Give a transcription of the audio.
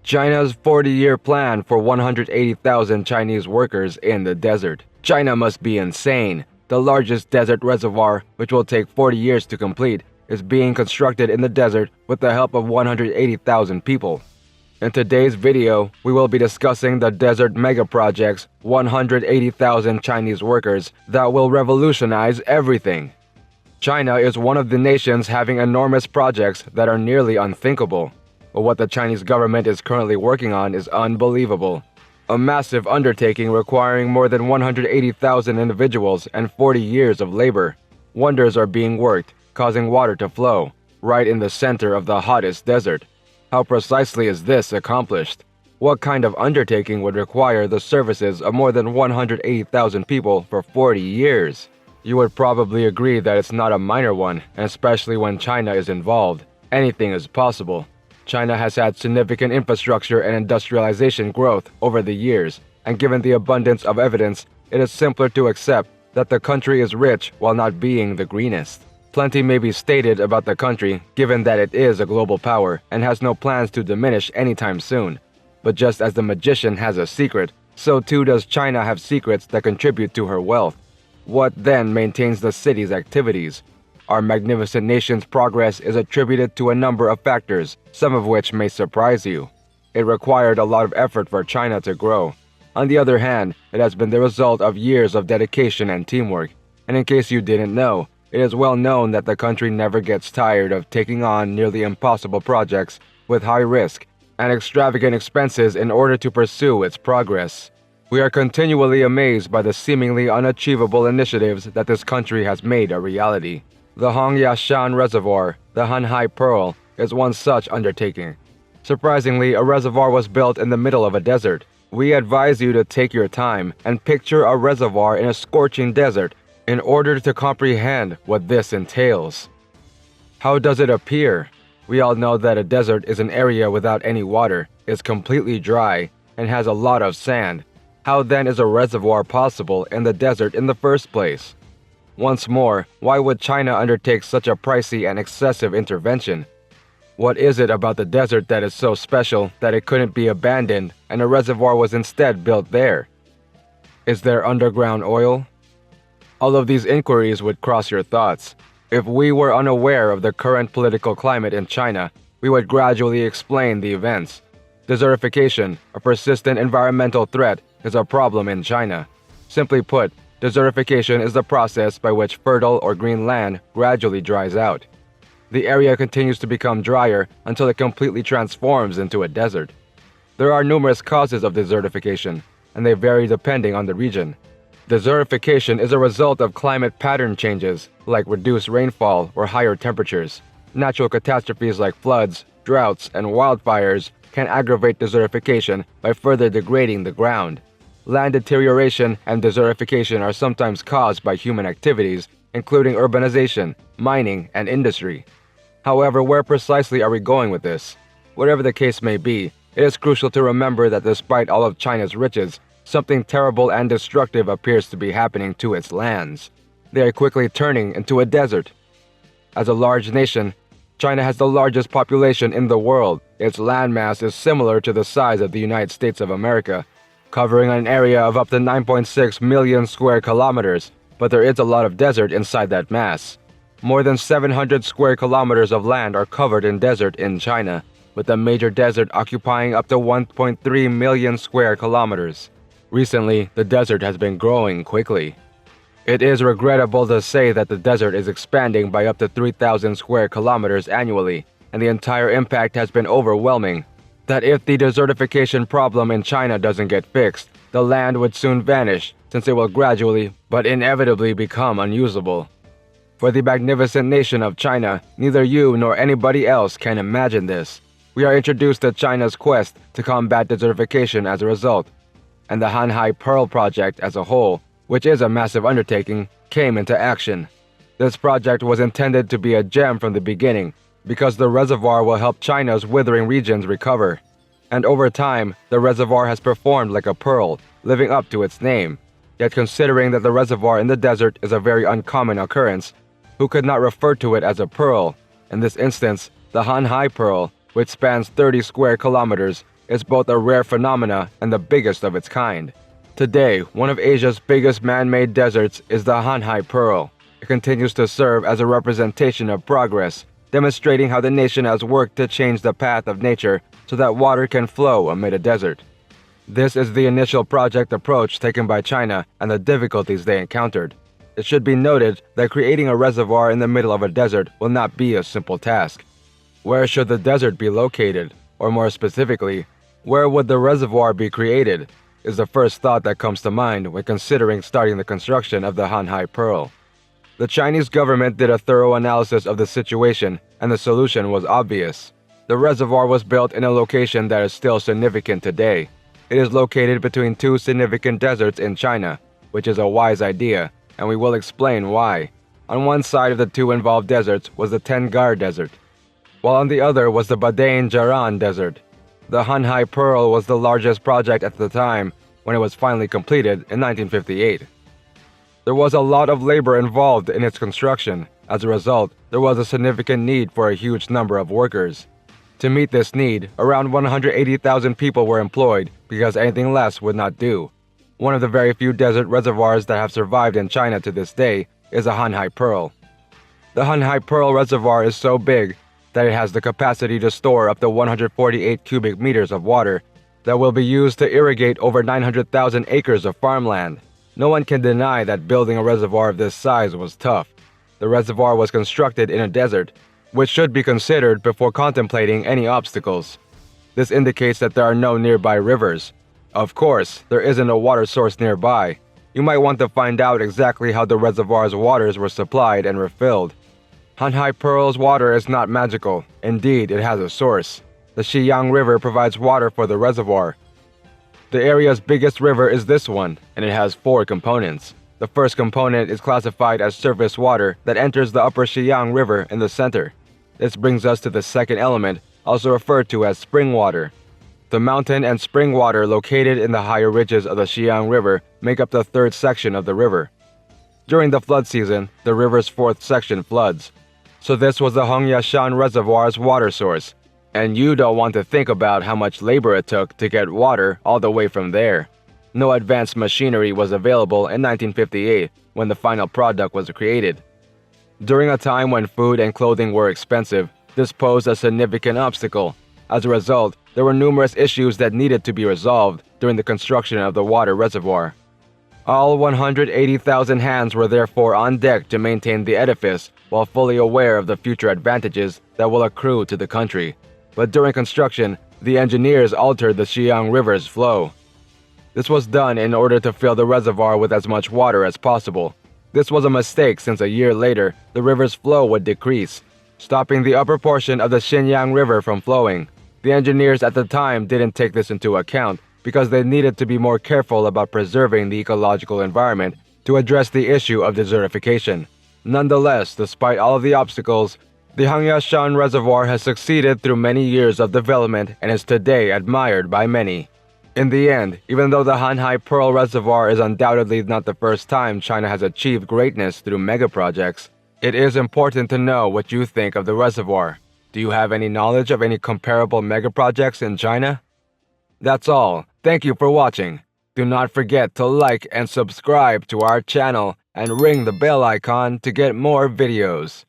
China's 40-year plan for 180,000 Chinese workers in the desert. China must be insane. The largest desert reservoir, which will take 40 years to complete, is being constructed in the desert with the help of 180,000 people. In today's video, we will be discussing the desert mega project's 180,000 Chinese workers that will revolutionize everything. China is one of the nations having enormous projects that are nearly unthinkable. But what the Chinese government is currently working on is unbelievable. A massive undertaking requiring more than 180,000 individuals and 40 years of labor. Wonders are being worked, causing water to flow, right in the center of the hottest desert. How precisely is this accomplished? What kind of undertaking would require the services of more than 180,000 people for 40 years? You would probably agree that it's not a minor one, and especially when China is involved. Anything is possible. China has had significant infrastructure and industrialization growth over the years, and given the abundance of evidence, it is simpler to accept that the country is rich while not being the greenest. Plenty may be stated about the country, given that it is a global power and has no plans to diminish anytime soon. But just as the magician has a secret, so too does China have secrets that contribute to her wealth. What then maintains the city's activities? Our magnificent nation's progress is attributed to a number of factors, some of which may surprise you. It required a lot of effort for China to grow. On the other hand, it has been the result of years of dedication and teamwork. And in case you didn't know, it is well known that the country never gets tired of taking on nearly impossible projects with high risk and extravagant expenses in order to pursue its progress. We are continually amazed by the seemingly unachievable initiatives that this country has made a reality. The Hongyashan Reservoir, the Hanhai Pearl, is one such undertaking. Surprisingly, a reservoir was built in the middle of a desert. We advise you to take your time and picture a reservoir in a scorching desert in order to comprehend what this entails. How does it appear? We all know that a desert is an area without any water, is completely dry, and has a lot of sand. How then is a reservoir possible in the desert in the first place? Once more, why would China undertake such a pricey and excessive intervention? What is it about the desert that is so special that it couldn't be abandoned and a reservoir was instead built there? Is there underground oil? All of these inquiries would cross your thoughts. If we were unaware of the current political climate in China, we would gradually explain the events. Desertification, a persistent environmental threat, is a problem in China. Simply put, desertification is the process by which fertile or green land gradually dries out. The area continues to become drier until it completely transforms into a desert. There are numerous causes of desertification, and they vary depending on the region. Desertification is a result of climate pattern changes, like reduced rainfall or higher temperatures. Natural catastrophes like floods, droughts, and wildfires can aggravate desertification by further degrading the ground. Land deterioration and desertification are sometimes caused by human activities, including urbanization, mining, and industry. However, where precisely are we going with this? Whatever the case may be, it is crucial to remember that despite all of China's riches, something terrible and destructive appears to be happening to its lands. They are quickly turning into a desert. As a large nation, China has the largest population in the world. Its landmass is similar to the size of the United States of America, covering an area of up to 9.6 million square kilometers, but there is a lot of desert inside that mass. More than 700 square kilometers of land are covered in desert in China, with the major desert occupying up to 1.3 million square kilometers. Recently, the desert has been growing quickly. It is regrettable to say that the desert is expanding by up to 3,000 square kilometers annually, and the entire impact has been overwhelming. That if the desertification problem in China doesn't get fixed, the land would soon vanish, since it will gradually but inevitably become unusable. For the magnificent nation of China, neither you nor anybody else can imagine this. We are introduced to China's quest to combat desertification as a result, and the Hanhai Pearl project as a whole, which is a massive undertaking, came into action. This project was intended to be a gem from the beginning, because the reservoir will help China's withering regions recover. And over time, the reservoir has performed like a pearl, living up to its name. Yet considering that the reservoir in the desert is a very uncommon occurrence, who could not refer to it as a pearl? In this instance, the Hanhai Pearl, which spans 30 square kilometers, It's both a rare phenomena and the biggest of its kind. Today, one of Asia's biggest man-made deserts is the Hanhai Pearl. It continues to serve as a representation of progress, demonstrating how the nation has worked to change the path of nature so that water can flow amid a desert. This is the initial project approach taken by China and the difficulties they encountered. It should be noted that creating a reservoir in the middle of a desert will not be a simple task. Where should the desert be located? Or more specifically, where would the reservoir be created? Is the first thought that comes to mind when considering starting the construction of the Hanhai Pearl. The Chinese government did a thorough analysis of the situation, and the solution was obvious. The reservoir was built in a location that is still significant today. It is located between two significant deserts in China, which is a wise idea, and we will explain why. On one side of the two involved deserts was the Tengar Desert, while on the other was the Badain Jaran Desert. The Hanhai Pearl was the largest project at the time when it was finally completed in 1958. There was a lot of labor involved in its construction. As a result, there was a significant need for a huge number of workers. To meet this need, around 180,000 people were employed because anything less would not do. One of the very few desert reservoirs that have survived in China to this day is the Hanhai Pearl. The Hanhai Pearl Reservoir is so big that it has the capacity to store up to 148 cubic meters of water that will be used to irrigate over 900,000 acres of farmland. No one can deny that building a reservoir of this size was tough. The reservoir was constructed in a desert, which should be considered before contemplating any obstacles. This indicates that there are no nearby rivers. Of course, there isn't a water source nearby. You might want to find out exactly how the reservoir's waters were supplied and refilled. Hanhai Pearl's water is not magical. Indeed, it has a source. The Xiyang River provides water for the reservoir. The area's biggest river is this one, and it has 4 components. The first component is classified as surface water that enters the upper Xiyang River in the center. This brings us to the second element, also referred to as spring water. The mountain and spring water located in the higher ridges of the Xiyang River make up the third section of the river. During the flood season, the river's fourth section floods. So this was the Hongyashan Reservoir's water source. And you don't want to think about how much labor it took to get water all the way from there. No advanced machinery was available in 1958 when the final product was created. During a time when food and clothing were expensive, this posed a significant obstacle. As a result, there were numerous issues that needed to be resolved during the construction of the water reservoir. All 180,000 hands were therefore on deck to maintain the edifice while fully aware of the future advantages that will accrue to the country. But during construction, the engineers altered the Xiyang River's flow. This was done in order to fill the reservoir with as much water as possible. This was a mistake since a year later, the river's flow would decrease, stopping the upper portion of the Xinjiang River from flowing. The engineers at the time didn't take this into account because they needed to be more careful about preserving the ecological environment to address the issue of desertification. Nonetheless, despite all of the obstacles, the Hongyashan Reservoir has succeeded through many years of development and is today admired by many. In the end, even though the Hanhai Pearl Reservoir is undoubtedly not the first time China has achieved greatness through mega projects, it is important to know what you think of the reservoir. Do you have any knowledge of any comparable mega projects in China? That's all. Thank you for watching. Do not forget to like and subscribe to our channel and ring the bell icon to get more videos.